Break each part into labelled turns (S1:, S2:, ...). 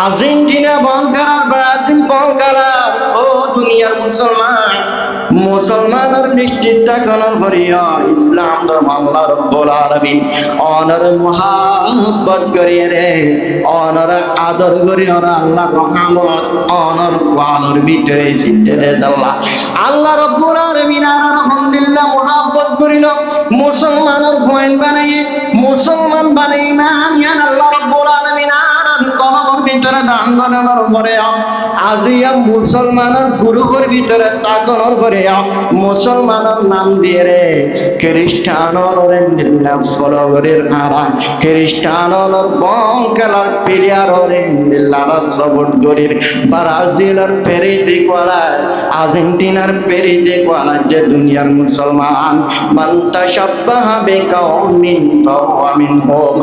S1: Argentina বল খেলার, Brazil বল খেলার। ও দুনিয়ার মুসলমান, মুসলমানের নিশ্চিতটা কোন করিয়া ইসলাম ধর্ম আল্লাহ রাব্বুল আলামিন অনর মহাব্বত করিয়ে রে, অনর আদর করি, অনর আল্লাহ রহমত অনর ওয়ালর ভিতরে জিতে রে আল্লাহ। আল্লাহ রাব্বুল আলামিন আর আলহামদুলিল্লাহ মহাব্বত করিল মুসলমানের পয়েন্ট বানাইয়ে, মুসলমান বানাই ইমান ইয়ান আল্লাহ রাব্বুল আলামিন আর কলমের ভিতরে দান করানোর পরে আজিয়া মুসলমানের গুরুর ভিতরে তাকানোর পরে মুসলমানের নাম দিয়ে রে খ্রিস্টানর রেন্দিল্লা ফলগরের হারা, খ্রিস্টানর বংকালার প্লেয়ার রেন্দিল্লার সবট গরির, ব্রাজিলের পেরিতে কোয়ালা, আর্জেন্টিনার পেরিতে কোয়ালা যে দুনিয়ার মুসলমান মানতা শাব্বাহা বিকাউমিন ফাহুয়া মিনহুম।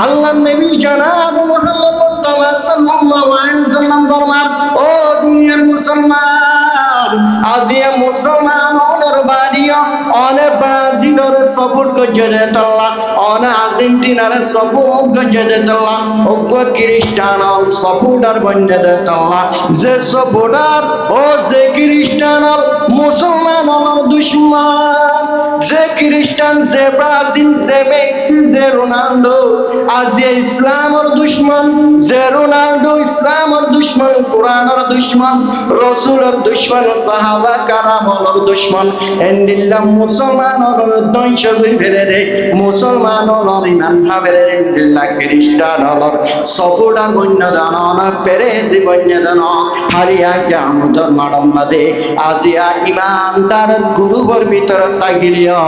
S1: আল্লাহ নবী জনাব মুহাম্মদ মুস্তাফা সাল্লাল্লাহু আলাইহি ওয়াসাল্লাম ফরমান, ও দুনিয়ার মুসলমান, আজিয়া মুসলমান ওনার বাড়িও অনেক ব্রাজিলের সাপোর্ট করছে দেতাল্লাহ, অনেক আর্জেন্টিনার সাপোর্ট করছে দেতাল্লাহ, ওগো খ্রিস্টান সাপোর্টার বন্যে দেতাল্লাহ, যে সাপোর্টার ও যে খ্রিস্টান মুসলমান আমার দুশমন, যে খ্রিস্টান, যে ব্রাজিল, যে মেসি, যে রোনাল্ডো আজিয়া ইসলামের দুশমন, যে রোনাল্ডো ইসলামের দুশমন, কোরআনের দুশমন, রসুলের দুশমন, সাহাবা কারামর দুশমন, এন্ডিল্লা মুসলমানের ধ্বংস করে ফেলে রে, মুসলমানের ইমান ভাবে রে, এন্ডিল্লা খ্রিস্টানের সপুডার বন্যদান পেরেছি বন্যদান হারিয়া কিয়ামতের মাডম্মাদে আজিয়া ইমানদার গুরুবর ভিতরে তাগিলিয়া,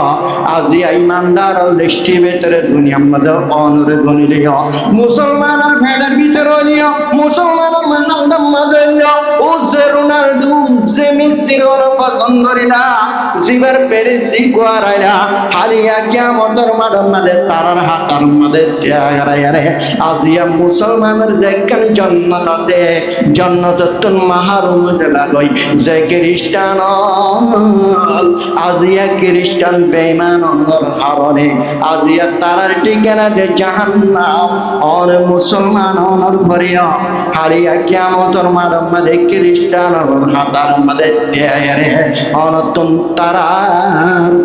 S1: আজিয়া ইমানদার লিষ্টি ভিতরে দুনিয়ার মধ্যে অনরে গনিলিয়া, মুসলমানের ভেড়ের ভিতরে লিয়া, মুসলমানের মাঝার মাঝে লিয়া, ও যে রোনাল্ডো যে মেসি ওর পছন্দ করিলা, জিবার পেরেছি গোয়ারাইলা হারিয়া কিয়ামতের মাডম্মাদে তারার হাতার মধ্যে ত্যাগারাইয়ারে আজিয়া মুসলমানের যেখানে জান্নাত আছে, জান্নাতুল মাহরুম জেলা কই, যে খ্রিস্টান আজিয়া খ্রিস্টান বেঈমান কারণে আজিয়া তারার ঠিকানা যে জাহান্নাম, আর মুসলমান অনর ভরিয়া হারিয়া কিয়ামতের মাধ্যমে খ্রিস্টান হাতার মধ্যে দেয়ারে অনতুন তারা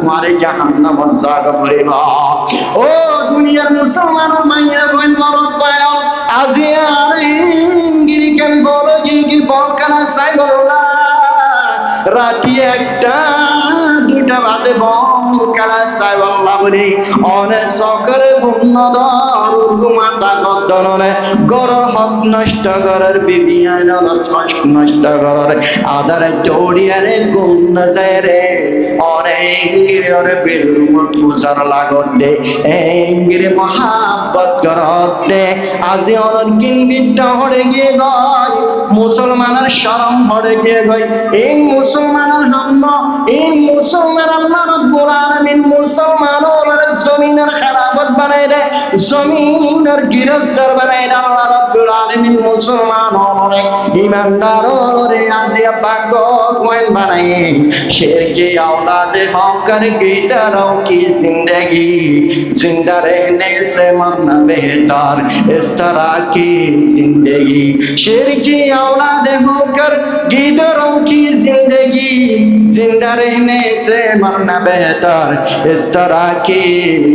S1: মারে জাহান্নাম জাগ ভরিবা। ও দুনিয়ার মুসলমান মাইয়া বল মরদ পায় আজিয়া গিরি কেন বলো কি বলকানা সাইবল্লাহ রাতি একটা দুইটা বাদে বল কালা সাইবল্লাহ বলি অনেক সকরে বুন্নদর মাতা কদননে গরর হক নষ্ট করার বিবি আইনর হক নষ্ট করার আদারে চড়িয়ারে গুণ যায় রে অনেক গিরে বেলুমত মুজার লাগতে এঙ্গিরে মহাব্বত করতে আজি অনর কিনবিটা হড়ে গিয়ে গয় মুসলমানের শরম হড়ে গিয়ে গয়, এই মুসলমানের হাম্ম, এই মুসলমান আল্লাহ রাব্বুল আলামিন মুসলমানের জমিনের খেলাফত বানাই দে, জমিনের গিরস্তার বানাই দে আল্লাহ রাব্বুল আলামিন মুসলমানের ইমানদারের আজিয়া ভাগ্য কোয়েন বানাই शेर औलाद होकर गिटारों की जिंदगी जिंदा रहने से मरना बेहतर इस तरह की जिंदगी, शेर की औलाद होकर गिटारों की जिंदगी जिंदा रहने से मरना बेहतर इस तरह की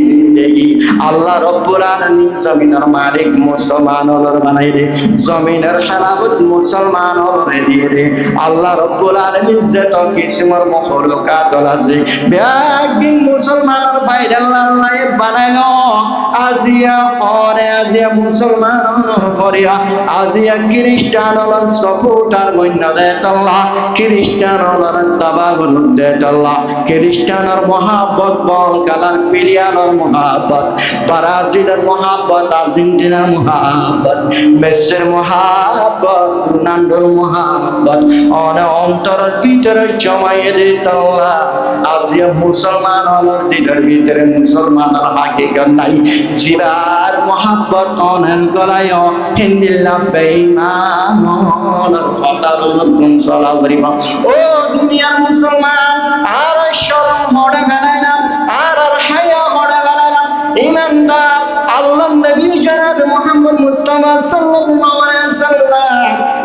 S1: जिंदगी। अल्लाह रब्बुल आलमीन जमीনের মালিক মুসলমানের বানাই দে, জমিনের খেলাফত মুসলমানের দিয়ে দে আল্লাহ রব্বুল আলামিন যত কিসমর মখলুকাত আছে একদিন মুসলমানের ভাইরা আল্লাহ বানাইলো আজিয়া ওরে আজিয়া মুসলমানের করিয়া আজিয়া খ্রিস্টানদের সাপোর্টার বন্য দেত আল্লাহ, খ্রিস্টানদের তাবাগুল দেত আল্লাহ, খ্রিস্টানের মহাব্বত বল কালার প্লেয়ারের মহাব্বত, ব্রাজিলের মহাব্বত, আর্জেন্টিনার মহাব্বত, মেসির মহাব্বত, রোনাল্ডোর মহাব্বত অন্তরের ভিতরে জমাইয়ে দিত আল্লাহ। আজিয়া মুসলমান আমার দিনের ভিতরে মুসলমানের হাকিকত নাই, জিবার মহাব্বত অনেক গলায় হিন্দিল্লাহ বেঈমান কথার নতুন চলা করিবা। ও দুনিয়ার মুসলমান আর শরম হড়ে ফেলাইলাম, আর হায়া হড়ে ফেলাইলাম, ইমানদার আল্লাহ নবী জনাব মুহাম্মদ মুস্তাফা সাল্লাল্লাহু আলাইহি ওয়াসাল্লাম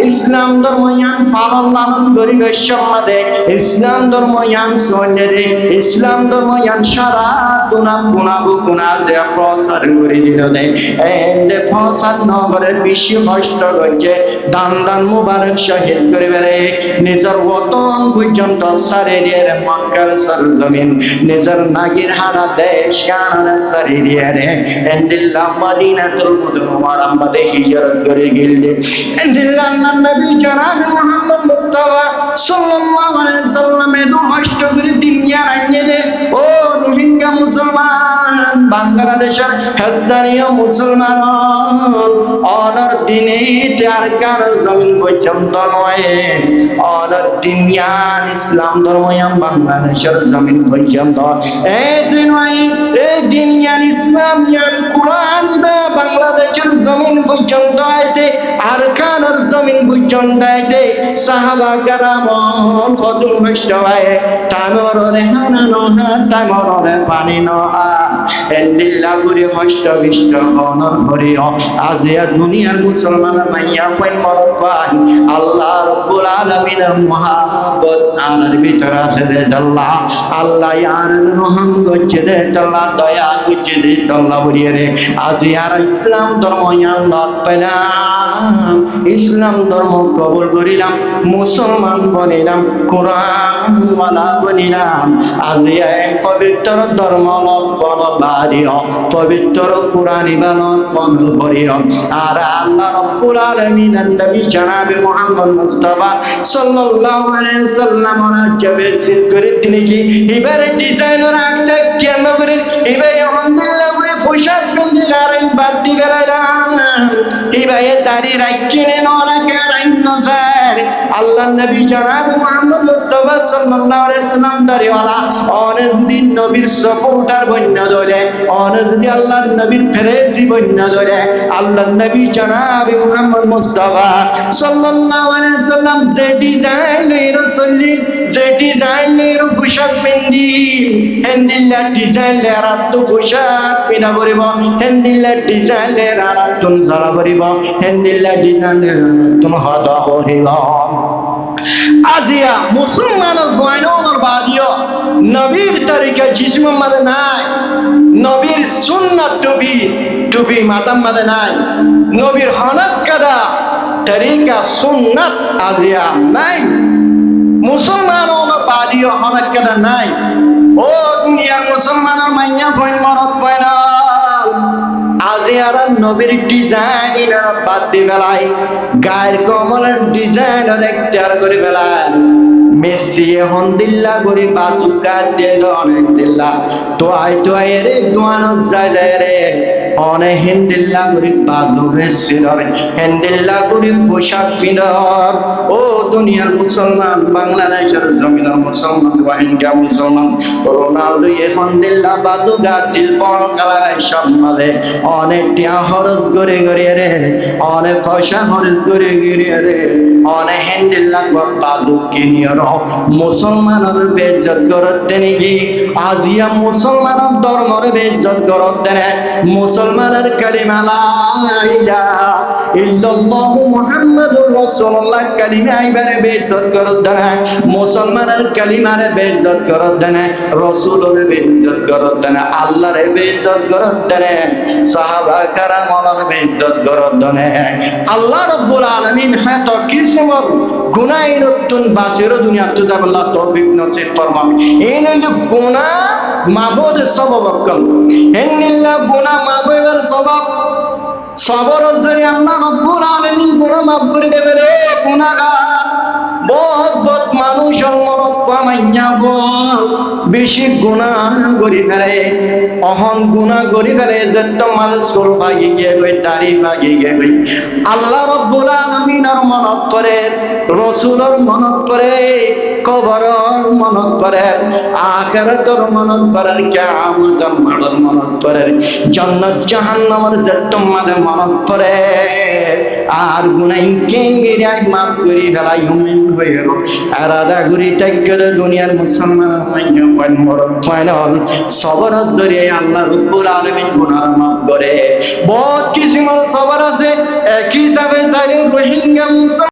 S1: ইসলাম ধর্ম ইয়ান পালন লালন করিবে সমাজে ইসলাম ধর্ম ইয়ান সন্দেরে ইসলাম ধর্ম ইয়ান সারা কোনা দে প্রচার করে দিল দে এন্ড প্রচার নগরের বিশ্ব নষ্ট করছে দান মুবারক শহীদ করে বেড়ে নিজের ওতন পর্যন্ত শরীরের মক্কার সরজমিন নিজের নাগির হারা দেশ কানার শরীরের এন্ডিল্লাহ মদিনাতুল মুনাওয়ারা মধ্যে হিজরত করে গেলে এন্ডিল্লাহ নবী জনাব মুহাম্মদ মুস্তাফা সাল্লাল্লাহু আলাইহি সাল্লামের নষ্ট করে দুনিয়া রাইনে ও রোহিঙ্গা মুসলমান বাংলাদেশের স্থানীয় মুসলমান অনর দিনে তার কার জমিন পর্যন্ত নয় অনর দিনিয়ান ইসলাম ধর্ময়াম বাংলাদেশের জমিন পর্যন্ত এই দিনিয়ান ইসলাম কোরআন বাংলাদেশের জমিন পর্যন্ত আইতে আর কানার জমিন পর্যন্ত আইতে সাহাবা কারাম ফজল হইছায় তামররে হানানো তামররে পানি নহা এন্দিল্লা করে হষ্ট বিষ্ট অনর করিও আজিয়া দুনিয়ার মুসলমান মাইয়া ফাইন মরবান আল্লাহ রাব্বুল আলামিনের মহব্বত আনার ভিতর আছে রে আল্লাহ আল্লাহ ইয়ার রহম করছে রে আল্লাহ দয়া করছে রে আল্লাহ বলিয়ে রে আজিয়ার ইসলাম ধর্ম আল্লাহ পেলাম ইসলাম ধর্ম কবুল করিলাম মুসলমান বনিলাম কোরআন ওয়ালা বনিলাম আজিয়া পবিত্র ধর্ম বাড়িও পবিত্র কোরআন ইবাদত বন্ধ করিও আর আল্লাহ রাব্বুল আলামিনের নবী জনাব মুহাম্মদ মুস্তাফা সাল্লাল্লাহু আলাইহি সাল্লাম জবে সিদ্ধ করে তিনি কি এবারে ডিজাইন রাখতে কেন করে এবারে আলহামদুলিল্লাহ করে পোশাক সুন্দর বাড়তি বেলালাম এবারে দাড়ি রাখিনে নরা কেরাইন নসার আল্লাহ নবী জনাব মুহাম্মদ মুস্তাফা সাল্লাল্লাহু আলাইহি সাল্লাম দাড়িওয়ালা অনেক দিন নবীর সাপোর্টার বন্য ধরে অনেক দিন আল্লাহর নবীর ফেরেশি বন্য ধরে আল্লাহ নবী জনাব মুহাম্মদ মুস্তাফা সাল্লাল্লাহু আলাইহি সাল্লাম যে ডিজাইনের রাসূলি যে ডিজাইনের পোশাক পিন্দি হেন্দিল্লা ডিজাইনের আত্ম পোশাক পিনা করিব হেন্দিল্লা ডিজাইনের আত্ম সারা করিব হেন্দিল্লা ডিজাইনের আত্ম হদা করিব আজিয়া মুসলমানের বয়নর বাদিও নবীর তরিকা জিসম মাদে নাই নবীর সুন্নাত টুবি মাতাম মাদে নাই নবীর হনক কাদা তরিকা সুন্নাত আজিয়া নাই মুসলমানের বাদিও হনক কাদা নাই ও দুনিয়ার মুসলমানের মাইয়া বইন মরত বয়না আজিয়ার নবীর ডিজাইন বাদ দি বেলায় গায়ের কমলের ডিজাইন একটার করে বেলায় মেসি হন্দিল্লা করে বাতুকা দিল অনেক দিল্লা তো আই রে দোয়ানো যায় রে অনেক হিন্দিল্লা করে বাদু বেশির হিন্দিল্লা করে পোশাক পিনর ও দুনিয়ার মুসলমান বাংলাদেশের জমিনের মুসলমান রোহিঙ্গা মুসলমান রোনাল্ডো হন্দিল্লা বাদু গাছ দিল বড় কালায় সব মালে অনেক টিয়া খরচ করে রে অনেক পয়সা খরচ করে রে অনেক হিন্দিল্লা বাদু কিনিয়র মুসলমানের বেইজ্জত করতে নাকি আজিয়া মুসলমানের ধর্মের বেইজ্জত করতে না মুসলমানের কালিমা লা ইলাহা ইল্লাল্লাহু মুহাম্মাদুর রাসূলুল্লাহ কালিমা ইবারে বেইজ্জত করতে না মুসলমানের কালিমারে বেইজ্জত করতে না রাসূলের বেইজ্জত করতে না আল্লাহর বেইজ্জত করতে না সাহাবা কেরামের বেইজ্জত করতে না আল্লাহ রাব্বুল আলামিন হাত কিসমর গুনাহ নতুন বাসের দুনিয়া তো যাবল্লাহ তৌফিক নসিব ফরমাম এই নইলে গুনাহ মাফুর সবাব কল হেনিল্লাহ গুনাহ মাফের সবাব সবর জরি আল্লাহ রাব্বুল আলামিন গুনাহ মাফ করে দেবে রে গুনাহগার বহুত মানুষ মরত পামাইয়া বেশি গুনাহ করি ফেলে অহন গুনাহ করি ফেলে যত মাল সুর ভাগি গিয়ে দাড়ি ভাগি গিয়ে আল্লাহ রাব্বুল আলামিনের মনত পড়ে রাসূলের মনত পড়ে কবরের মনত পড়ে আখিরাতের মনত পড়ে কিয়ামতের মনত পড়ে জান্নাত জাহান্নামের যত মালে মনত পড়ে আর গুনাহ কেঙ্গিরাই মাফ করি ফেলাই হুমিন হয়ে গেল আরাদা ঘুরি টাইকের দুনিয়ার মুসলমান মাইয়া পান মরদ ফাইনাল সবর জরিয়ে আল্লাহ রাব্বুল আলামিন গুনাহ মাফ করে বহুত কিসিমের সবর আছে একই হিসাবে জালিম রোহিঙ্গা